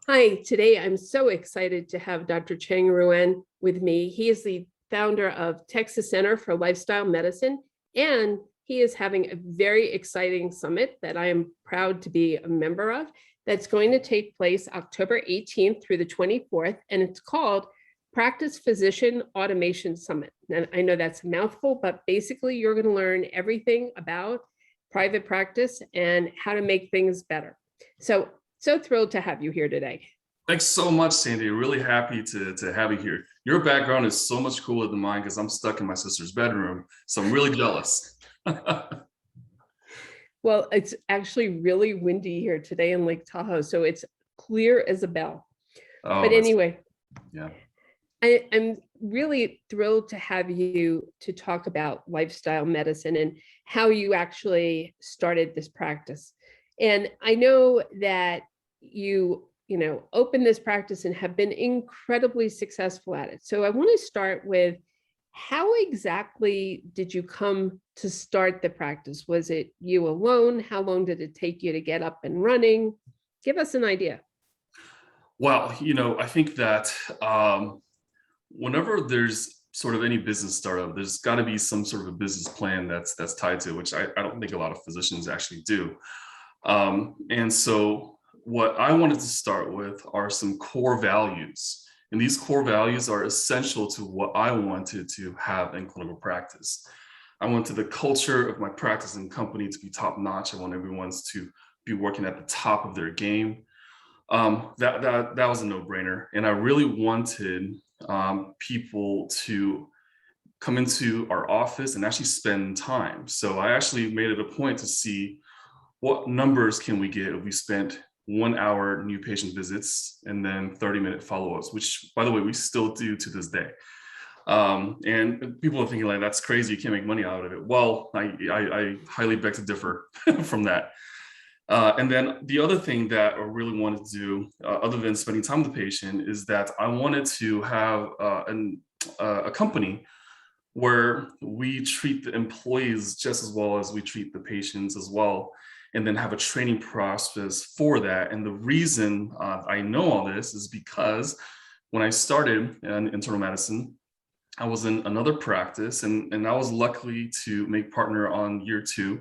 Hi, today I'm so excited to have Dr. Cheng Ruan with me. He is the founder of Texas Center for Lifestyle Medicine, and he is having a very exciting summit that I am proud to be a member of that's going to take place October 18th through the 24th, and it's called Practice Physician Automation Summit. And I know that's a mouthful, but basically you're going to learn everything about private practice and how to make things better. So thrilled to have you here today. Thanks so much, Sandy. Really happy to have you here. Your background is so much cooler than mine because I'm stuck in my sister's bedroom. So I'm really jealous. Well, it's actually really windy here today in Lake Tahoe, so it's clear as a bell. Oh, But anyway, yeah. I'm really thrilled to have you to talk about lifestyle medicine and how you actually started this practice. And I know that you opened this practice and have been incredibly successful at it. So I want to start with, how exactly did you come to start the practice? Was it you alone? How long did it take you to get up and running? Give us an idea. Well, I think that whenever there's sort of any business startup, there's got to be some sort of a business plan that's tied to it, which I don't think a lot of physicians actually do. And so what I wanted to start with are some core values. And these core values are essential to what I wanted to have in clinical practice. I wanted the culture of my practice and company to be top notch. I want everyone's to be working at the top of their game. That was a no-brainer. And I really wanted people to come into our office and actually spend time. So I actually made it a point to see what numbers can we get if we spent 1 hour new patient visits and then 30-minute follow-ups, which, by the way, we still do to this day. And people are thinking like, that's crazy, you can't make money out of it. Well, I highly beg to differ from that. And then the other thing that I really wanted to do, other than spending time with the patient, is that I wanted to have a company where we treat the employees just as well as we treat the patients as well, and then have a training process for that. And the reason I know all this is because when I started in internal medicine, I was in another practice, and I was lucky to make partner on year 2.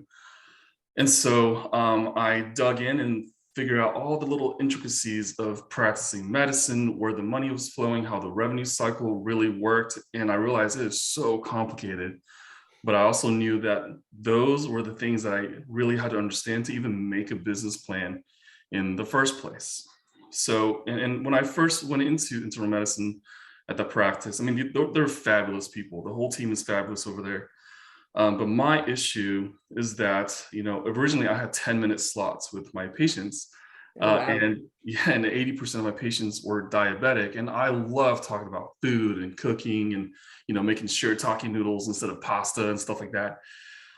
And so I dug in and figured out all the little intricacies of practicing medicine, where the money was flowing, how the revenue cycle really worked. And I realized it is so complicated. But I also knew that those were the things that I really had to understand to even make a business plan in the first place. So, and when I first went into internal medicine at the practice, I mean, they're fabulous people. The whole team is fabulous over there. But my issue is that, originally I had 10-minute slots with my patients. Oh, wow. And yeah, and 80% of my patients were diabetic. And I love talking about food and cooking and, making shiitake noodles instead of pasta and stuff like that.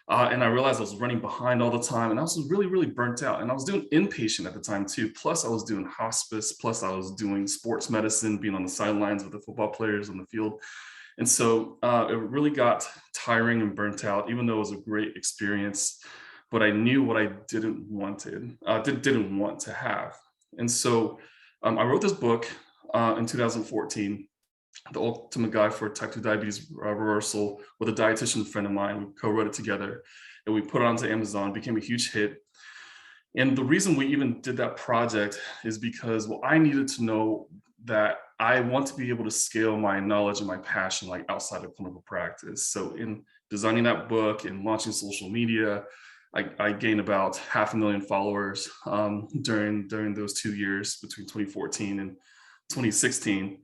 And I realized I was running behind all the time, and I was really, really burnt out. And I was doing inpatient at the time too. Plus I was doing hospice. Plus I was doing sports medicine, being on the sidelines with the football players on the field. And so it really got tiring and burnt out, even though it was a great experience. But I knew what I didn't want to have. And so I wrote this book in 2014, The Ultimate Guide for Type 2 Diabetes Reversal, with a dietitian friend of mine. We co-wrote it together, and we put it onto Amazon. Became a huge hit. And the reason we even did that project is because, well, I needed to know that I want to be able to scale my knowledge and my passion like outside of clinical practice. So in designing that book and launching social media, I gained about 500,000 followers during those 2 years between 2014 and 2016.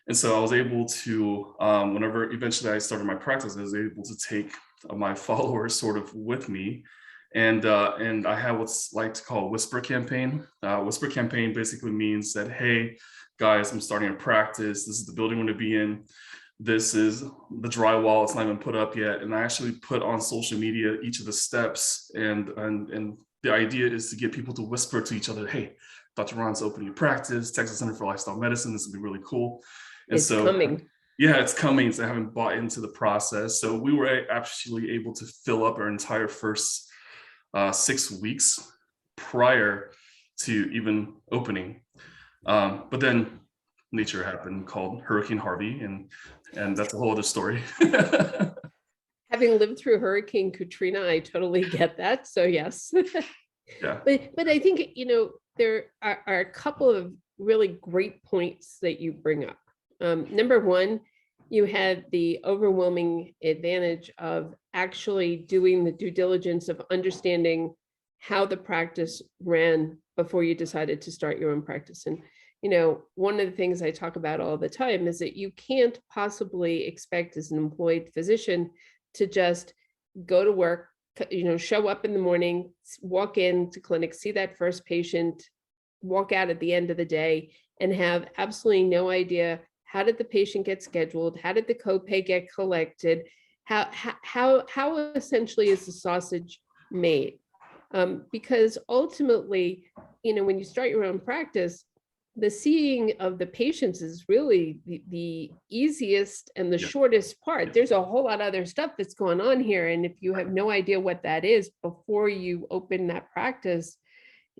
And so I was able to, whenever eventually I started my practice, I was able to take my followers sort of with me. And I have what's like to call a whisper campaign. Whisper campaign basically means that, hey, guys, I'm starting a practice. This is the building I'm going to be in. This is the drywall. It's not even put up yet. And I actually put on social media each of the steps. And the idea is to get people to whisper to each other, hey, Dr. Ron's opening a practice, Texas Center for Lifestyle Medicine. This would be really cool. And It's so, coming. yeah, it's coming. So I haven't bought into the process. So we were actually able to fill up our entire first 6 weeks prior to even opening. But then nature happened called Hurricane Harvey, and that's a whole other story. Having lived through Hurricane Katrina, I totally get that. So yes. Yeah. But I think, there are a couple of really great points that you bring up. Number one, you had the overwhelming advantage of actually doing the due diligence of understanding how the practice ran before you decided to start your own practice. And, one of the things I talk about all the time is that you can't possibly expect as an employed physician to just go to work, show up in the morning, walk into clinic, see that first patient, walk out at the end of the day, and have absolutely no idea how did the patient get scheduled, how did the copay get collected, how essentially is the sausage made? Because ultimately, when you start your own practice, the seeing of the patients is really the easiest and the Yeah. shortest part. There's a whole lot of other stuff that's going on here. And if you have no idea what that is before you open that practice,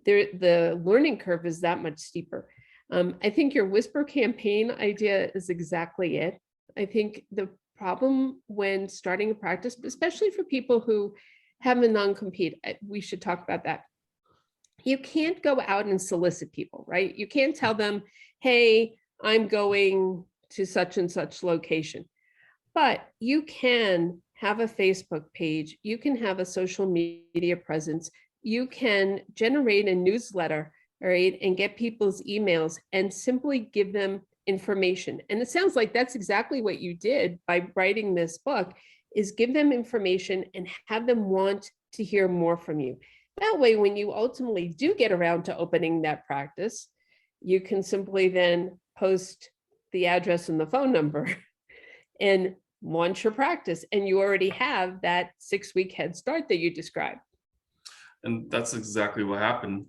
the learning curve is that much steeper. I think your whisper campaign idea is exactly it. I think the problem when starting a practice, especially for people who have a non-compete, we should talk about that. You can't go out and solicit people, right? You can't tell them, hey, I'm going to such and such location. But you can have a Facebook page, you can have a social media presence, you can generate a newsletter, right, and get people's emails and simply give them information. And it sounds like that's exactly what you did by writing this book, is give them information and have them want to hear more from you. That way, when you ultimately do get around to opening that practice, you can simply then post the address and the phone number and launch your practice. And you already have that 6-week head start that you described. And that's exactly what happened.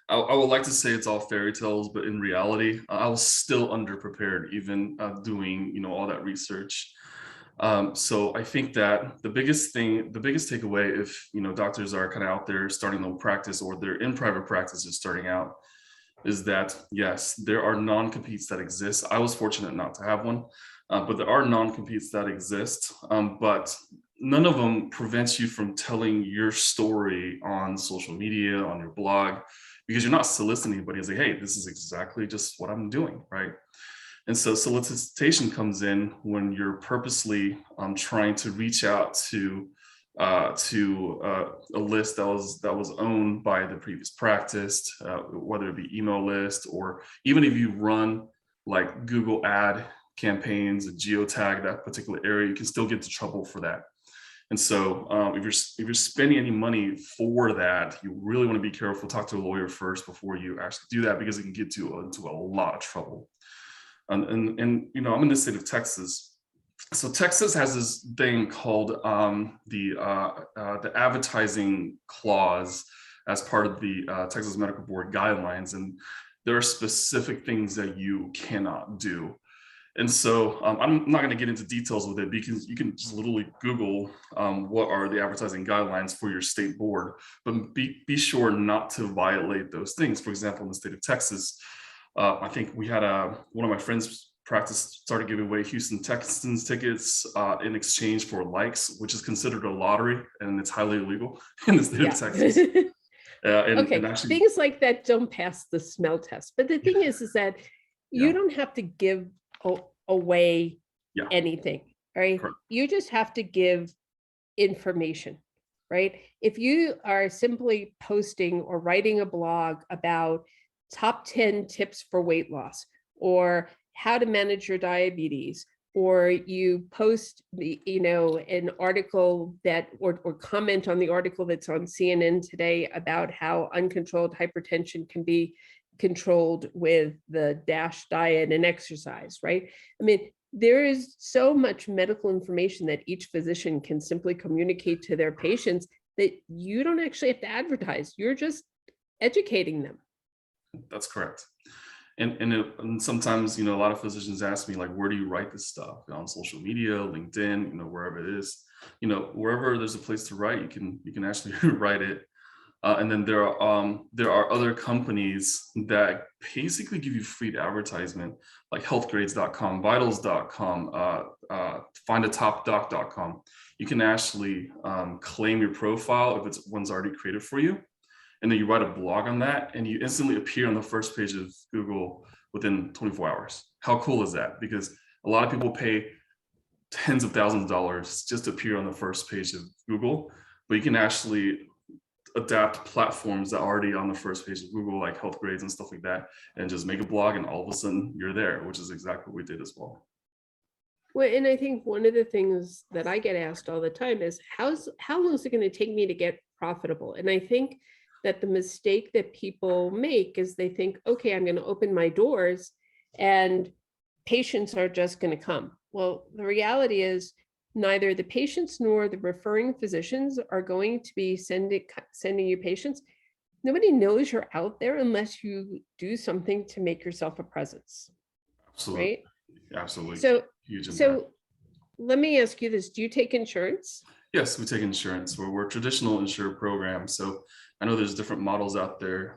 I would like to say it's all fairy tales, but in reality, I was still underprepared, even doing, all that research. So I think that the biggest takeaway, if doctors are kind of out there starting their practice or they're in private practice just starting out, is that yes, there are non-competes that exist. I was fortunate not to have one, but there are non-competes that exist. But none of them prevents you from telling your story on social media, on your blog, because you're not soliciting anybody and say, hey, this is exactly just what I'm doing, right? And so solicitation comes in when you're purposely trying to reach out to a list that was owned by the previous practice, whether it be email list, or even if you run like Google ad campaigns and geotag that particular area, you can still get into trouble for that. And so if you're spending any money for that, you really want to be careful. Talk to a lawyer first before you actually do that, because it can get you into a lot of trouble. And I'm in the state of Texas. So Texas has this thing called the advertising clause as part of the Texas Medical Board guidelines. And there are specific things that you cannot do. And so I'm not going to get into details with it, because you can just literally Google what are the advertising guidelines for your state board, but be sure not to violate those things. For example, in the state of Texas, I think we had one of my friends' practice started giving away Houston Texans tickets in exchange for likes, which is considered a lottery, and it's highly illegal in the state of Texas. And actually, things like that don't pass the smell test. But the thing is that you don't have to give away anything, right? Correct. You just have to give information, right? If you are simply posting or writing a blog about top 10 tips for weight loss, or how to manage your diabetes, or you post an article that or comment on the article that's on CNN today about how uncontrolled hypertension can be controlled with the DASH diet and exercise, right? I mean, there is so much medical information that each physician can simply communicate to their patients that you don't actually have to advertise. You're just educating them. That's correct. And sometimes, a lot of physicians ask me, like, where do you write this stuff? On social media, LinkedIn, wherever it is, wherever there's a place to write, you can actually write it. And then there are other companies that basically give you free advertisement, like healthgrades.com, vitals.com, findatopdoc.com. You can actually claim your profile if it's one's already created for you. And then you write a blog on that and you instantly appear on the first page of Google within 24 hours. How cool is that? Because a lot of people pay tens of thousands of dollars just to appear on the first page of Google, but you can actually adapt platforms that are already on the first page of Google, like health grades and stuff like that, and just make a blog and all of a sudden you're there, which is exactly what we did as well. Well, and I think one of the things that I get asked all the time is how long is it going to take me to get profitable? And I think that the mistake that people make is they think, okay, I'm going to open my doors and patients are just going to come. Well, the reality is neither the patients nor the referring physicians are going to be sending you patients. Nobody knows you're out there unless you do something to make yourself a presence. Absolutely. Right? Absolutely. So, huge impact. so let me ask you this. Do you take insurance? Yes, we take insurance. We're a traditional insured program. So I know there's different models out there.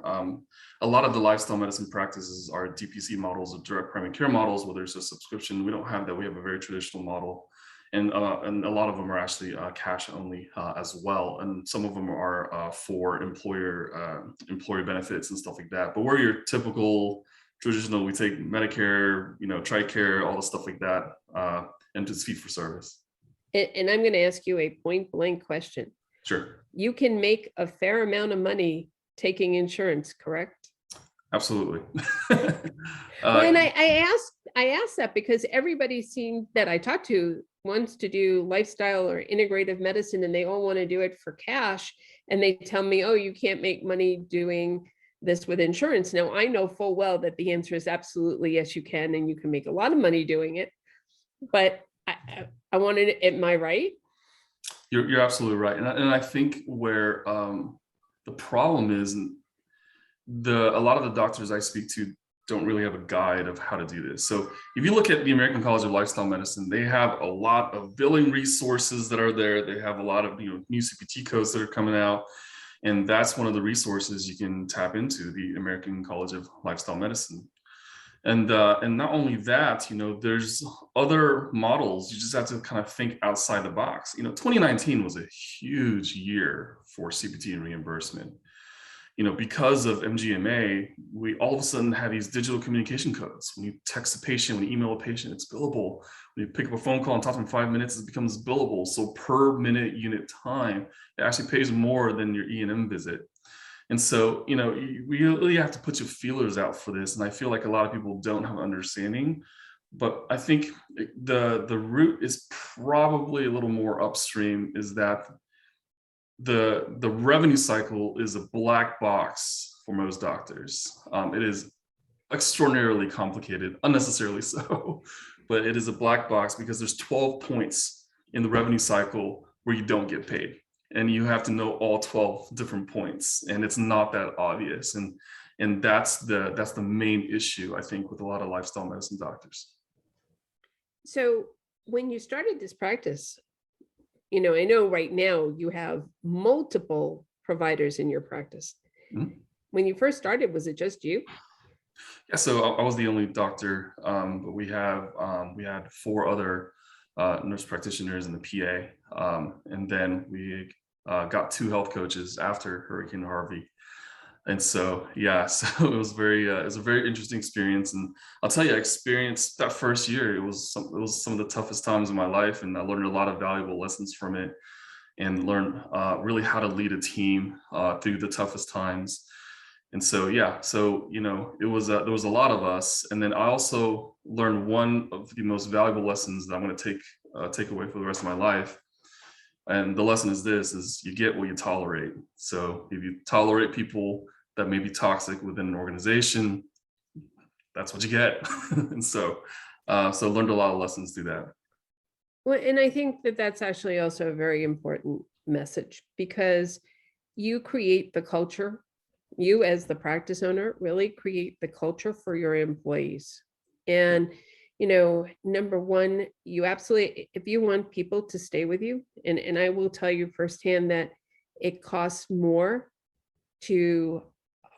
A lot of the lifestyle medicine practices are DPC models, or direct primary care models, where there's a subscription. We don't have that. We have a very traditional model. And a lot of them are actually cash only as well. And some of them are for employer benefits and stuff like that. But we're your typical traditional, we take Medicare, TRICARE, all the stuff like that, and just fee for service. And I'm going to ask you a point blank question. Sure. You can make a fair amount of money taking insurance, correct? Absolutely. Well, and I asked that because everybody seen that I talked to wants to do lifestyle or integrative medicine, and they all want to do it for cash. And they tell me, oh, you can't make money doing this with insurance. Now, I know full well that the answer is absolutely yes, you can, and you can make a lot of money doing it. But I wanted it, am I right? You're absolutely right. And I think where the problem is, a lot of the doctors I speak to don't really have a guide of how to do this. So if you look at the American College of Lifestyle Medicine, they have a lot of billing resources that are there. They have a lot of new CPT codes that are coming out. And that's one of the resources you can tap into, the American College of Lifestyle Medicine. And not only that, there's other models. You just have to kind of think outside the box. 2019 was a huge year for CPT and reimbursement. Because of MGMA, we all of a sudden have these digital communication codes. When you text a patient, when you email a patient, it's billable. When you pick up a phone call and talk to them 5 minutes, it becomes billable. So per minute unit time, it actually pays more than your E&M visit. And so, we really have to put your feelers out for this. And I feel like a lot of people don't have understanding, but I think the root is probably a little more upstream, is that the revenue cycle is a black box for most doctors. It is extraordinarily complicated, unnecessarily so, but it is a black box because there's 12 points in the revenue cycle where you don't get paid. And you have to know all 12 different points, and it's not that obvious. And that's the main issue, I think, with a lot of lifestyle medicine doctors. So when you started this practice, I know right now you have multiple providers in your practice. Mm-hmm. When you first started, was it just you? Yeah, so I was the only doctor, but we had 4 other nurse practitioners in the PA, and then we got 2 health coaches after Hurricane Harvey. And so, yeah, so it was a very interesting experience. And I'll tell you, I experienced that first year. It was some of the toughest times in my life, and I learned a lot of valuable lessons from it, and learned really how to lead a team through the toughest times. And so, yeah, so there was a lot of us, and then I also learned one of the most valuable lessons that I'm going to take away for the rest of my life. And the lesson is this: is you get what you tolerate. So if you tolerate people that may be toxic within an organization, that's what you get. And so learned a lot of lessons through that. Well, and I think that that's actually also a very important message, because you create the culture. You, as the practice owner, really create the culture for your employees. And number one, you absolutely, if you want people to stay with you, and I will tell you firsthand that it costs more to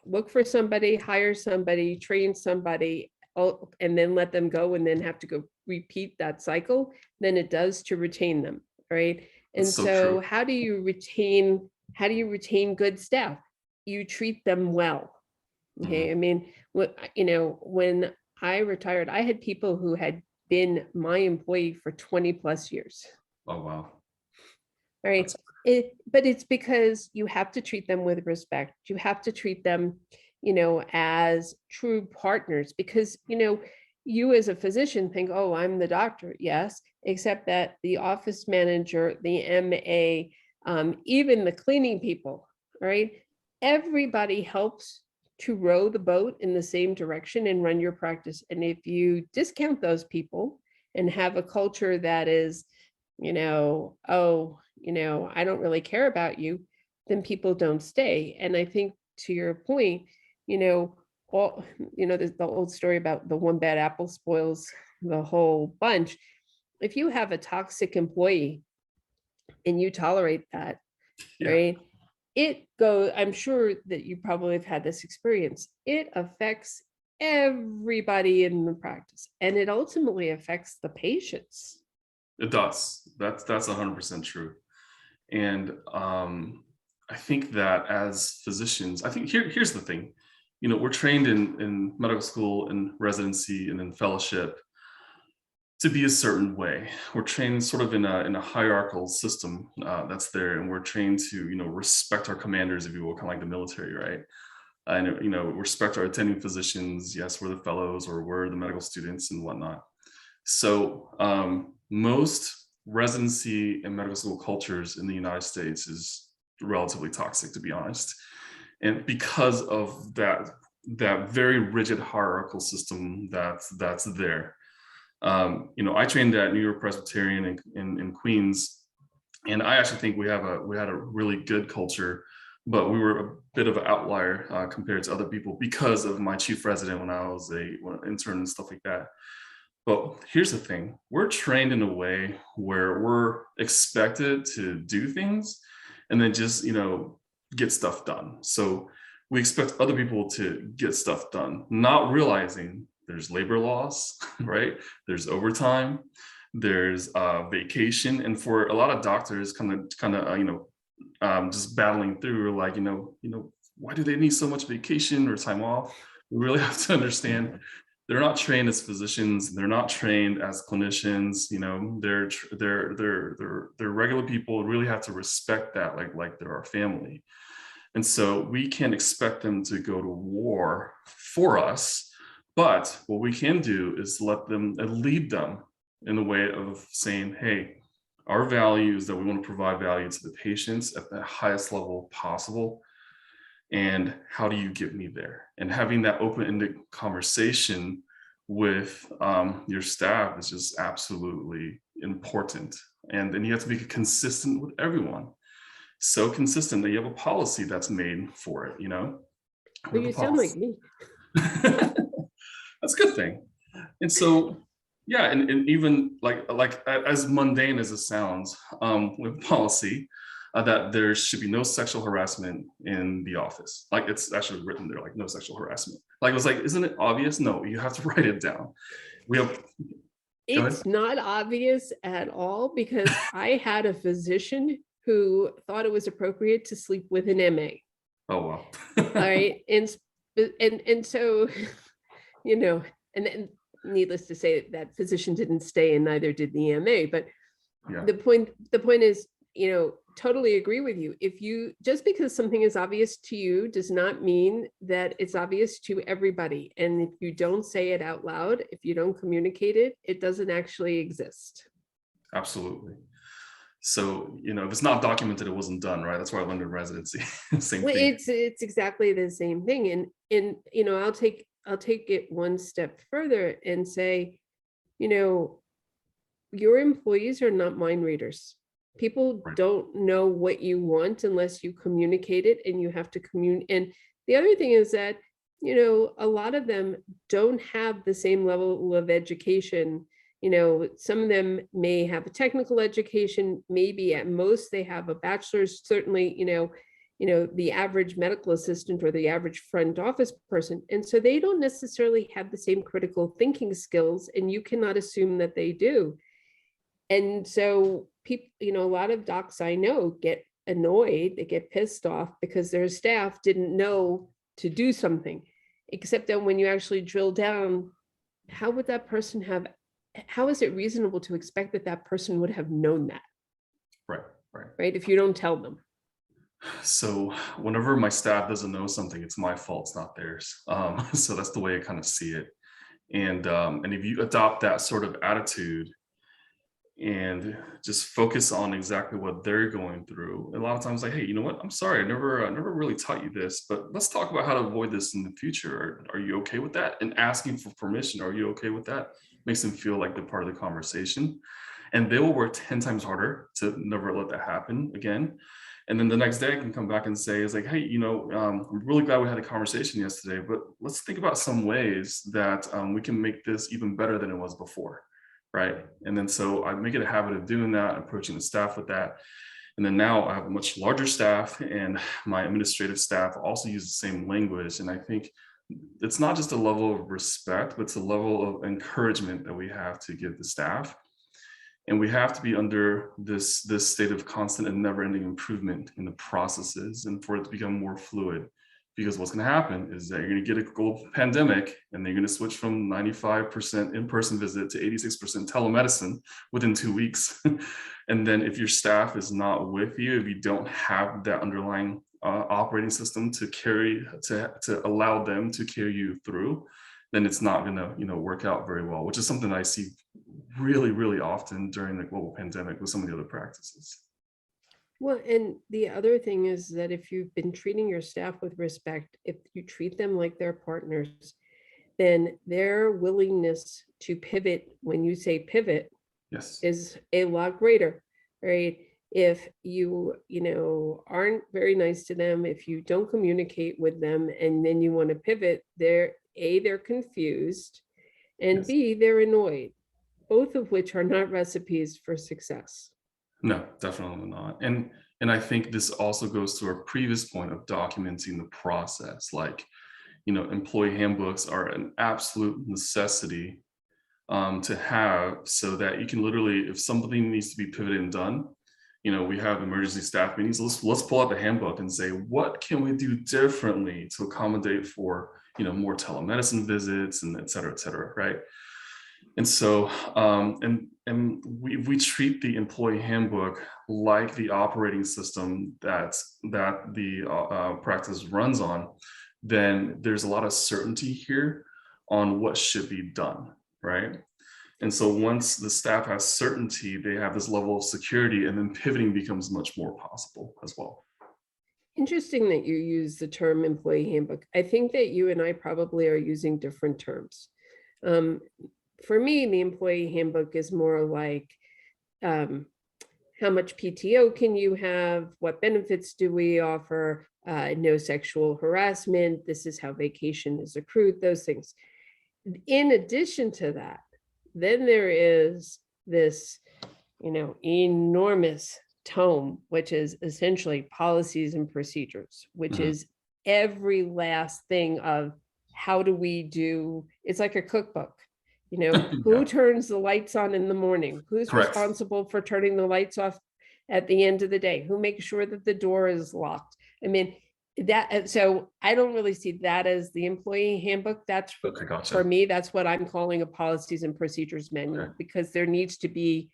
look for somebody, hire somebody, train somebody, and then let them go and then have to go repeat that cycle than it does to retain them, right? And That's so so true. how do you retain good staff? You treat them well. Okay. Mhm. I mean, when I retired, I had people who had been my employee for 20 plus years. Oh, wow. Right. That's But it's because you have to treat them with respect. You have to treat them, as true partners, because, you as a physician think, oh, I'm the doctor. Yes, except that the office manager, the MA, even the cleaning people, right? Everybody helps to row the boat in the same direction and run your practice. And if you discount those people and have a culture that is, oh, I don't really care about you, then people don't stay. And I think to your point, all, there's the old story about the one bad apple spoils the whole bunch. If you have a toxic employee and you tolerate that, yeah. right? I'm sure that you probably have had this experience. It affects everybody in the practice, and it ultimately affects the patients. It does. That's 100% true. And I think that as physicians, I think here's the thing. We're trained in medical school and residency and in fellowship to be a certain way. We're trained sort of in a hierarchical system that's there, and we're trained to respect our commanders, if you will, kind of like the military, right? And respect our attending physicians. Yes, we're the fellows or we're the medical students and whatnot. So most residency and medical school cultures in the United States is relatively toxic, to be honest. And because of that very rigid hierarchical system that's there. I trained at New York Presbyterian in Queens, and I actually think we had a really good culture, but we were a bit of an outlier compared to other people because of my chief resident when I was an intern and stuff like that. But here's the thing, we're trained in a way where we're expected to do things and then just, get stuff done. So we expect other people to get stuff done, not realizing there's labor laws, right? There's overtime, there's vacation. And for a lot of doctors just battling through like, why do they need so much vacation or time off? We really have to understand they're not trained as physicians. They're not trained as clinicians. They're regular people. Really have to respect that, like they're our family. And so we can't expect them to go to war for us. But what we can do is let them lead them in a way of saying, hey, our value is that we want to provide value to the patients at the highest level possible. And how do you get me there? And having that open-ended conversation with your staff is just absolutely important. And then you have to be consistent with everyone. So consistent that you have a Well, policy that's made for it, We have a you sound like policy. me. That's a good thing. And so, yeah, and even like as mundane as it sounds, with policy, that there should be no sexual harassment in the office. Like it's actually written there, like no sexual harassment. Like I was like, isn't it obvious? No, you have to write it down. We have. Go ahead. It's not obvious at all, because I had a physician who thought it was appropriate to sleep with an MA. Oh wow. All right. And so, and then needless to say, that physician didn't stay and neither did the MA. But Yeah. the point is, totally agree with you. Just because something is obvious to you does not mean that it's obvious to everybody. And if you don't say it out loud, if you don't communicate it, it doesn't actually exist. Absolutely. So, if it's not documented, it wasn't done, right? That's why I learned in residency. Same Well, thing. it's exactly the same thing. And I'll take it one step further and say, your employees are not mind readers. People Right. don't know what you want unless you communicate it, and you have to communicate. And the other thing is that, a lot of them don't have the same level of education. Some of them may have a technical education, maybe at most they have a bachelor's, certainly, the average medical assistant or the average front office person. And so they don't necessarily have the same critical thinking skills, and you cannot assume that they do. And so people, a lot of docs I know get annoyed, they get pissed off because their staff didn't know to do something. Except that when you actually drill down, how would that person have, how is it reasonable to expect that that person would have known that? Right, if you don't tell them. So whenever my staff doesn't know something, it's my fault, it's not theirs. So that's the way I kind of see it. And if you adopt that sort of attitude and just focus on exactly what they're going through, a lot of times like, hey, you know what? I'm sorry, I never really taught you this, but let's talk about how to avoid this in the future. Are you okay with that? And asking for permission, are you okay with that? Makes them feel like they're part of the conversation. And they will work 10 times harder to never let that happen again. And then the next day I can come back and say, it's like, hey, I'm really glad we had a conversation yesterday, but let's think about some ways that we can make this even better than it was before, right? And then so I make it a habit of doing that, approaching the staff with that. And then now I have a much larger staff, and my administrative staff also use the same language. And I think it's not just a level of respect, but it's a level of encouragement that we have to give the staff. And we have to be under this state of constant and never-ending improvement in the processes, and for it to become more fluid. Because what's going to happen is that you're going to get a global pandemic, and they're going to switch from 95% in-person visit to 86% telemedicine within 2 weeks. And then if your staff is not with you, if you don't have that underlying operating system to allow them to carry you through, then it's not going to work out very well, which is something that I see really, really often during the global pandemic with some of the other practices. Well, and the other thing is that if you've been treating your staff with respect, if you treat them like their partners, then their willingness to pivot, when you say pivot, Yes, is a lot greater, right? If you aren't very nice to them, if you don't communicate with them, and then you want to pivot, they're confused, and yes. B, they're annoyed, both of which are not recipes for success. No, definitely not. And I think this also goes to our previous point of documenting the process. Like, employee handbooks are an absolute necessity to have, so that you can literally, if something needs to be pivoted and done, we have emergency staff meetings. Let's pull out the handbook and say, what can we do differently to accommodate for more telemedicine visits, and et cetera, right? And so, and we treat the employee handbook like the operating system that the practice runs on, then there's a lot of certainty here on what should be done, right? And so once the staff has certainty, they have this level of security, and then pivoting becomes much more possible as well. Interesting that you use the term employee handbook. I think that you and I probably are using different terms. For me, the employee handbook is more like, how much PTO can you have? What benefits do we offer? No sexual harassment. This is how vacation is accrued, those things. In addition to that, then there is this, enormous tome, which is essentially policies and procedures, which is every last thing of how do we do, it's like a cookbook. Who turns the lights on in the morning? Who's Correct. responsible for turning the lights off at the end of the day? Who makes sure that the door is locked? I mean, so I don't really see that as the employee handbook. That's Okay, gotcha. for me, that's what I'm calling a policies and procedures manual, because there needs to be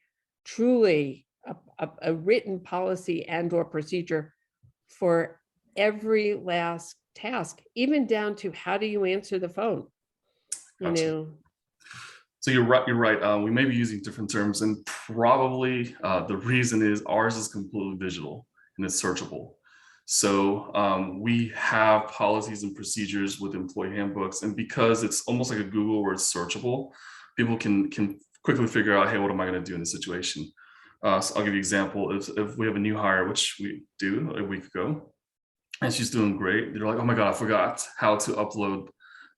truly a written policy and or procedure for every last task, even down to how do you answer the phone? Gotcha. So you're right. We may be using different terms, and probably the reason is ours is completely visual and it's searchable. So we have policies and procedures with employee handbooks, and because it's almost like a Google where it's searchable, people can quickly figure out, hey, what am I going to do in this situation? So I'll give you an example. If we have a new hire, which we do a week ago, and she's doing great, they're like, oh my God, I forgot how to upload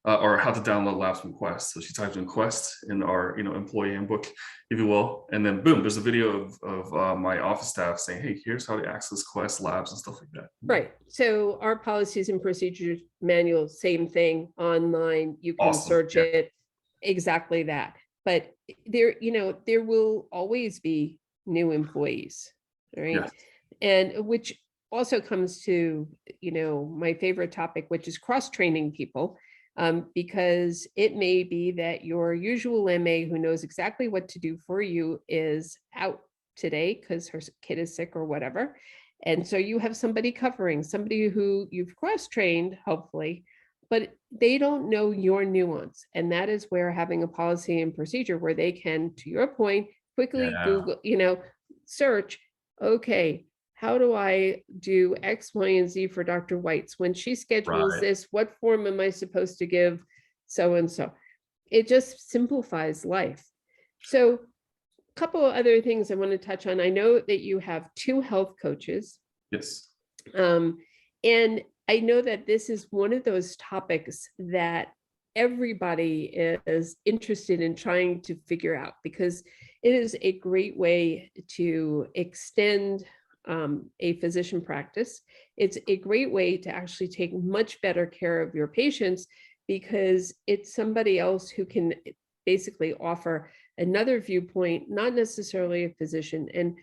or how to download labs from Quest. So she types in Quest in our employee handbook, if you will, and then boom, there's a video of my office staff saying, hey, here's how to access Quest labs and stuff like that. Right. So our policies and procedures manual, same thing online. You can Awesome. search Yeah. it. Exactly that. But there will always be new employees, right? Yes. And which also comes to, my favorite topic, which is cross-training people. Because it may be that your usual MA who knows exactly what to do for you is out today because her kid is sick or whatever. And so you have somebody covering, somebody who you've cross-trained, hopefully, but they don't know your nuance. And that is where having a policy and procedure where they can, to your point, quickly Yeah. Google, search, okay, how do I do X, Y, and Z for Dr. White's? When she schedules Right. this, what form am I supposed to give so and so? It just simplifies life. So a couple of other things I want to touch on. I know that you have 2 health coaches. Yes. And I know that this is one of those topics that everybody is interested in trying to figure out because it is a great way to extend a physician practice. It's a great way to actually take much better care of your patients because it's somebody else who can basically offer another viewpoint, not necessarily a physician. And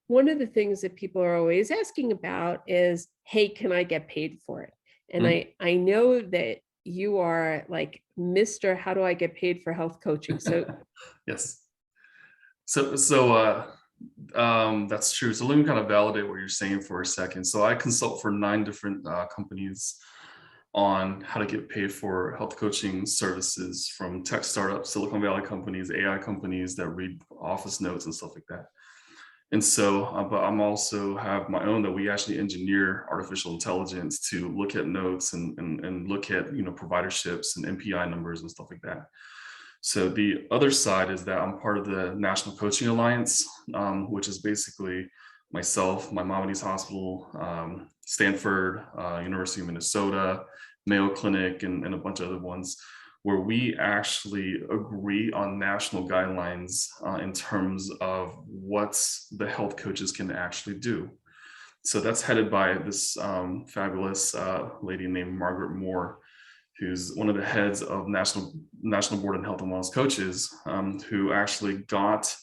one of the things that people are always asking about is, hey, can I get paid for it? And I know that you are like, Mr. How do I get paid for health coaching? So Yes. So that's true. So let me kind of validate what you're saying for a second. So I consult for 9 different companies on how to get paid for health coaching services, from tech startups, Silicon Valley companies, AI companies that read office notes and stuff like that. And so, but I'm also have my own that we actually engineer artificial intelligence to look at notes and look at providerships and MPI numbers and stuff like that. So the other side is that I'm part of the National Coaching Alliance, which is basically myself, my Maimonides Hospital, Stanford, University of Minnesota, Mayo Clinic, and a bunch of other ones, where we actually agree on national guidelines in terms of what the health coaches can actually do. So that's headed by this fabulous lady named Margaret Moore, who's one of the heads of National Board of Health and Wellness Coaches, who actually got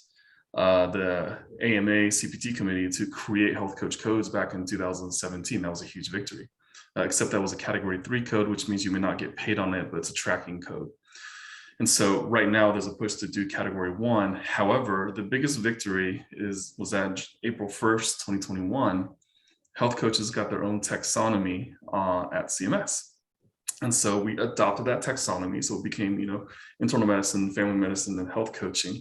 the AMA CPT committee to create health coach codes back in 2017. That was a huge victory. Except that was a category 3 code, which means you may not get paid on it, but it's a tracking code. And so right now there's a push to do category 1. However, the biggest victory was that April 1st, 2021, health coaches got their own taxonomy at CMS. And so we adopted that taxonomy. So it became, internal medicine, family medicine, and health coaching.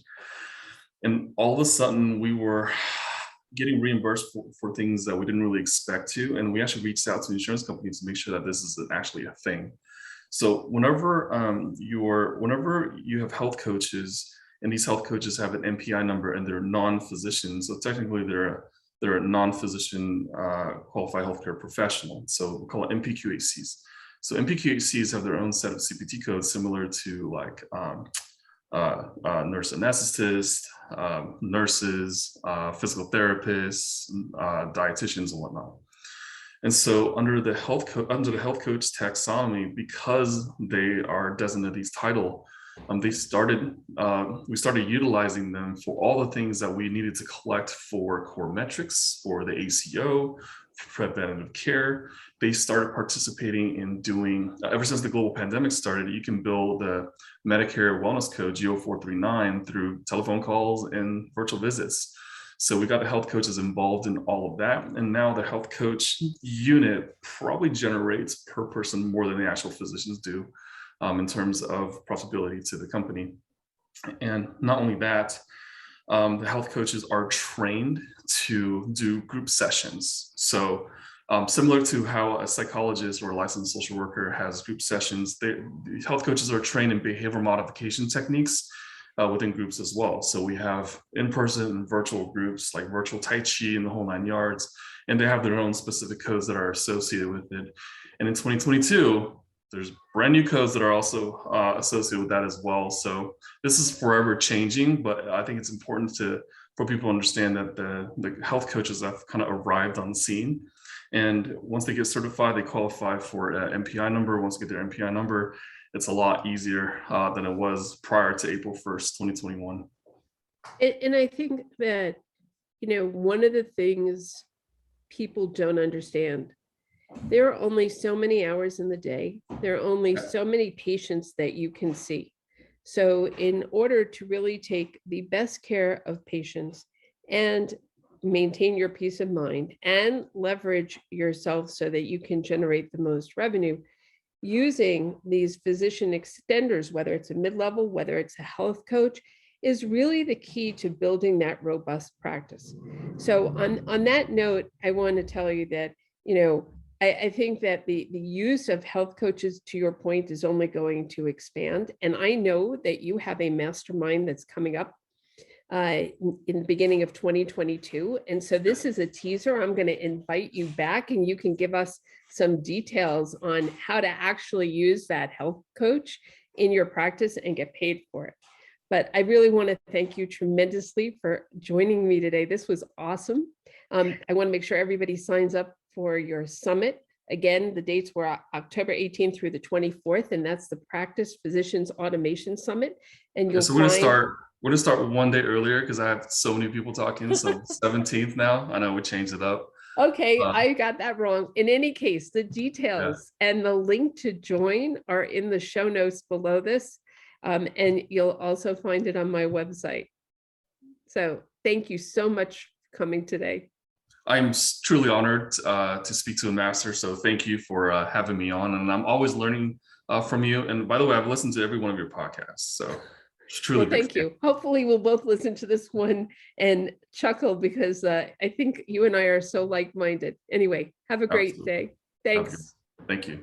And all of a sudden we were getting reimbursed for things that we didn't really expect to. And we actually reached out to insurance companies to make sure that this is actually a thing. So whenever you have health coaches, and these health coaches have an MPI number and they're non-physicians, so technically they're a non-physician qualified healthcare professional. So we call it NPQHCs. So NPQHCs have their own set of CPT codes similar to like nurse anesthetists, nurses, physical therapists, dietitians, and whatnot. And so under the health coach taxonomy, because they are designated these title, we started utilizing them for all the things that we needed to collect for core metrics, for the ACO, for preventative care. They started participating in doing, ever since the global pandemic started, you can bill the Medicare wellness code G0439 through telephone calls and virtual visits. So we got the health coaches involved in all of that. And now the health coach unit probably generates per person more than the actual physicians do in terms of profitability to the company. And not only that, the health coaches are trained to do group sessions. So similar to how a psychologist or a licensed social worker has group sessions, the health coaches are trained in behavioral modification techniques within groups as well. So we have in-person and virtual groups, like virtual Tai Chi and the whole 9 yards, and they have their own specific codes that are associated with it. And in 2022, there's brand new codes that are also associated with that as well. So this is forever changing, but I think it's important for people to understand that the health coaches have kind of arrived on the scene. And once they get certified, they qualify for an MPI number. Once they get their MPI number, it's a lot easier than it was prior to April 1st, 2021. And I think that, one of the things people don't understand, there are only so many hours in the day. There are only so many patients that you can see. So in order to really take the best care of patients and maintain your peace of mind and leverage yourself so that you can generate the most revenue, using these physician extenders, whether it's a mid-level, whether it's a health coach, is really the key to building that robust practice. So on that note, I want to tell you that, I think that the use of health coaches, to your point, is only going to expand. And I know that you have a mastermind that's coming up in the beginning of 2022. And so this is a teaser. I'm going to invite you back and you can give us some details on how to actually use that health coach in your practice and get paid for it. But I really want to thank you tremendously for joining me today. This was awesome. I want to make sure everybody signs up for your summit. Again, the dates were October 18th through the 24th, and that's the Practice Physicians Automation Summit. And you'll so we're gonna start one day earlier because I have so many people talking. So 17th now. I know we changed it up. Okay, I got that wrong. In any case, the details and the link to join are in the show notes below this. And you'll also find it on my website. So thank you so much for coming today. I'm truly honored to speak to a master. So thank you for having me on. And I'm always learning from you. And by the way, I've listened to every one of your podcasts. So it's truly well, thank you. Hopefully we'll both listen to this one and chuckle because I think you and I are so like-minded. Anyway, have a great day. Thanks. Thank you.